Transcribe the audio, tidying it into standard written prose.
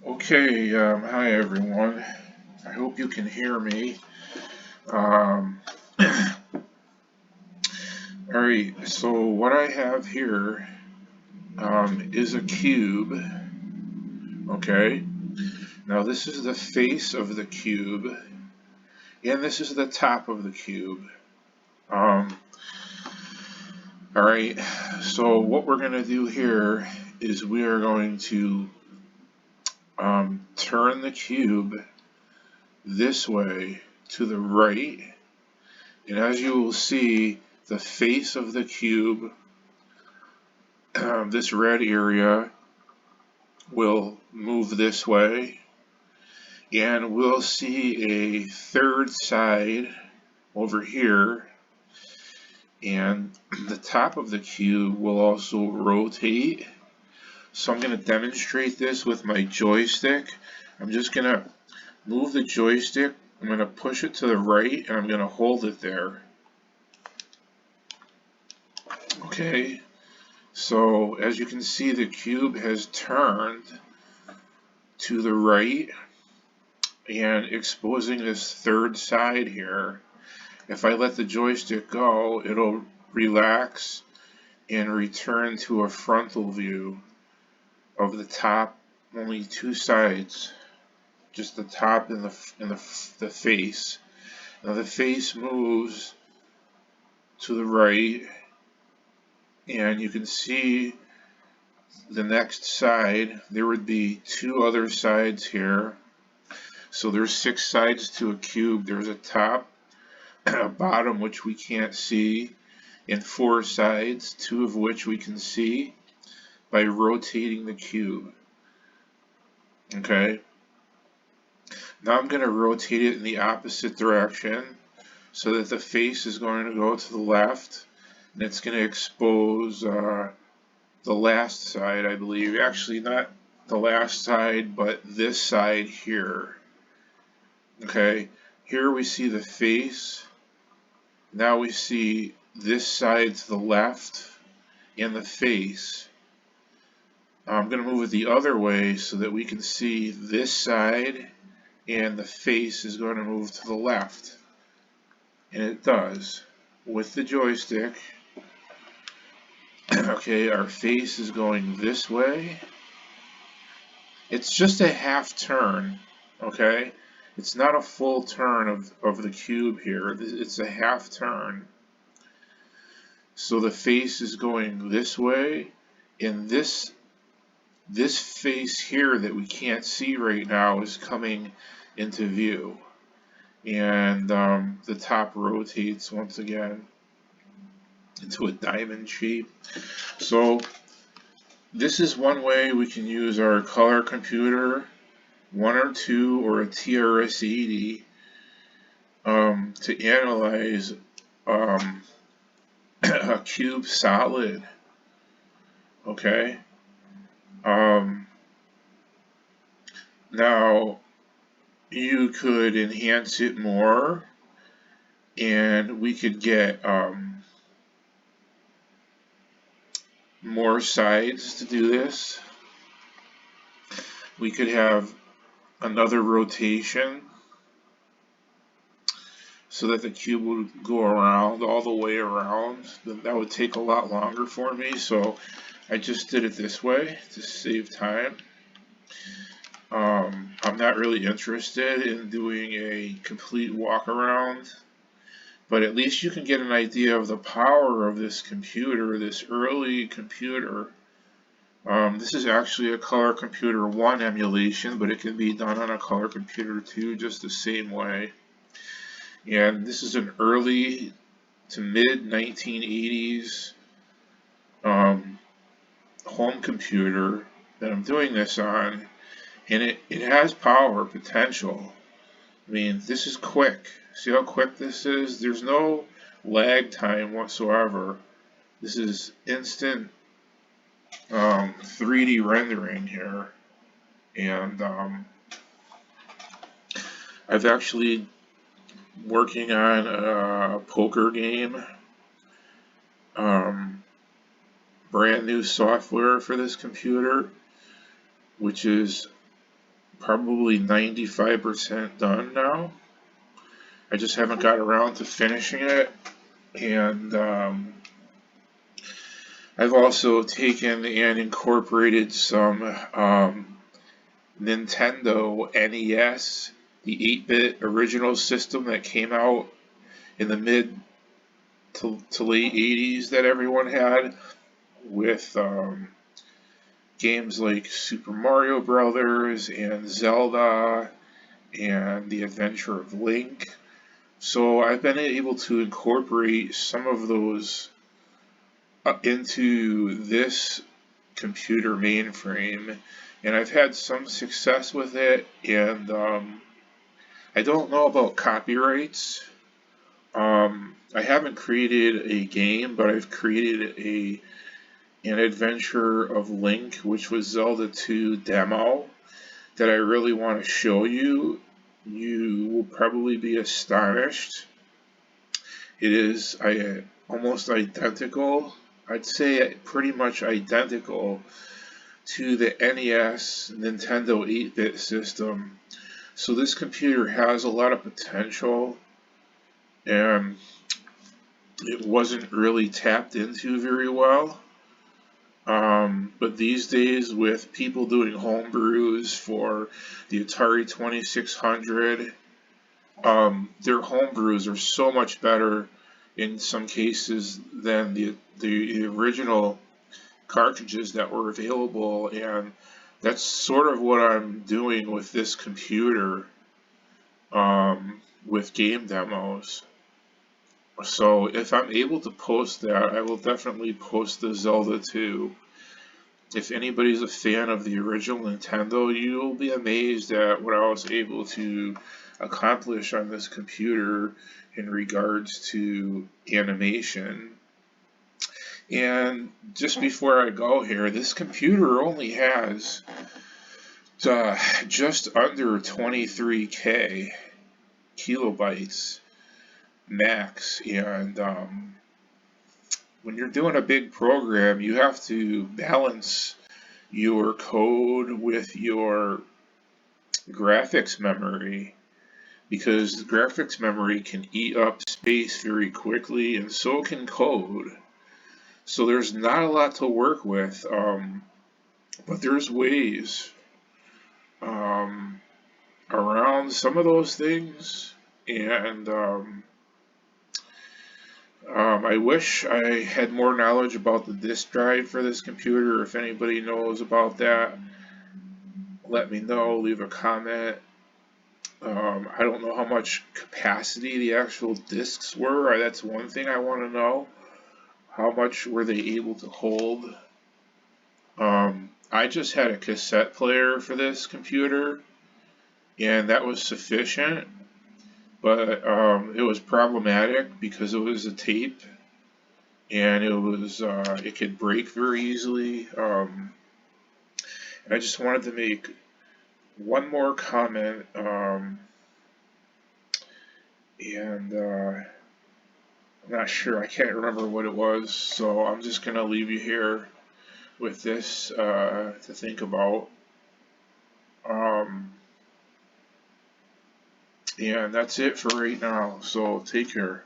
Hi everyone. I hope you can hear me. Um, Alright, so what I have here is a cube. Okay, now this is the face of the cube, and this is the top of the cube. Um, Alright, so what we're going to do here is we are going to turn the cube this way to the right. And as you will see, the face of the cube, this red area, will move this way. And we'll see a third side over here. And the top of the cube will also rotate. So I'm going to demonstrate this with my joystick. I'm just going to move the joystick. I'm going to push it to the right and I'm going to hold it there. Okay, so as you can see, the cube has turned to the right and exposing this third side here. If I let the joystick go, it'll relax and return to a frontal view of the top, only two sides, just the top and the face. Now the face moves to the right, and you can see the next side. There would be two other sides here. So there's 6 sides to a cube. There's a top, a bottom, which we can't see, and 4 sides, 2 of which we can see by rotating the cube. Okay. Now I'm going to rotate it in the opposite direction so that the face is going to go to the left, and it's going to expose the last side, I believe. Actually, not the last side, but this side here. Okay, here we see the face. Now we see this side to the left and the face. I'm going to move it the other way so that we can see this side, and the face is going to move to the left. And it does with the joystick. Okay, our face is going this way. It's just a half turn, okay? It's not a full turn of the cube here. It's a half turn. So the face is going this way, and this face here that we can't see right now is coming into view. And the top rotates once again into a diamond shape. So this is one way we can use our color computer, 102 or a TRS-80, to analyze a cube solid. Okay. Now you could enhance it more, and we could get more sides to do this. We could have another rotation so that the cube would go around, all the way around. That would take a lot longer for me, so I just did it this way to save time. I'm not really interested in doing a complete walk around, but at least you can get an idea of the power of this computer, this early computer. This is actually a Color Computer 1 emulation, but it can be done on a Color Computer 2 just the same way. And this is an early to mid 1980s home computer that I'm doing this on, and it has power potential. I mean, this is quick. See how quick this is? There's no lag time whatsoever. This is instant 3D rendering here, and I've actually working on a poker game, brand new software for this computer, which is probably 95% done now. I just haven't got around to finishing it. And I've also taken and incorporated some Nintendo NES, the 8-bit original system that came out in the mid to late 80s that everyone had, with games like Super Mario Brothers and Zelda and The Adventure of Link. So I've been able to incorporate some of those into this computer mainframe, and I've had some success with it. And I don't know about copyrights. I haven't created a game, but I've created an Adventure of Link, which was Zelda 2 demo, that I really want to show you. You will probably be astonished. It is almost identical. I'd say pretty much identical to the NES Nintendo 8-bit system. So this computer has a lot of potential, and it wasn't really tapped into very well. But these days, with people doing homebrews for the Atari 2600, their homebrews are so much better in some cases than the original cartridges that were available, and that's sort of what I'm doing with this computer, with game demos. So if I'm able to post that, I will definitely post the Zelda 2. If anybody's a fan of the original Nintendo, you'll be amazed at what I was able to accomplish on this computer in regards to animation. And just before I go here, this computer only has just under 23K kilobytes max, and when you're doing a big program, you have to balance your code with your graphics memory, because the graphics memory can eat up space very quickly, and so can code. So there's not a lot to work with, but there's ways around some of those things, and I wish I had more knowledge about the disk drive for this computer. If anybody knows about that, let me know, leave a comment. I don't know how much capacity the actual disks were. That's one thing I want to know. How much were they able to hold? I just had a cassette player for this computer, and that was sufficient. But it was problematic because it was a tape, and it could break very easily. And I just wanted to make one more comment, and I'm not sure. I can't remember what it was, so I'm just gonna leave you here with this to think about. And that's it for right now. So take care.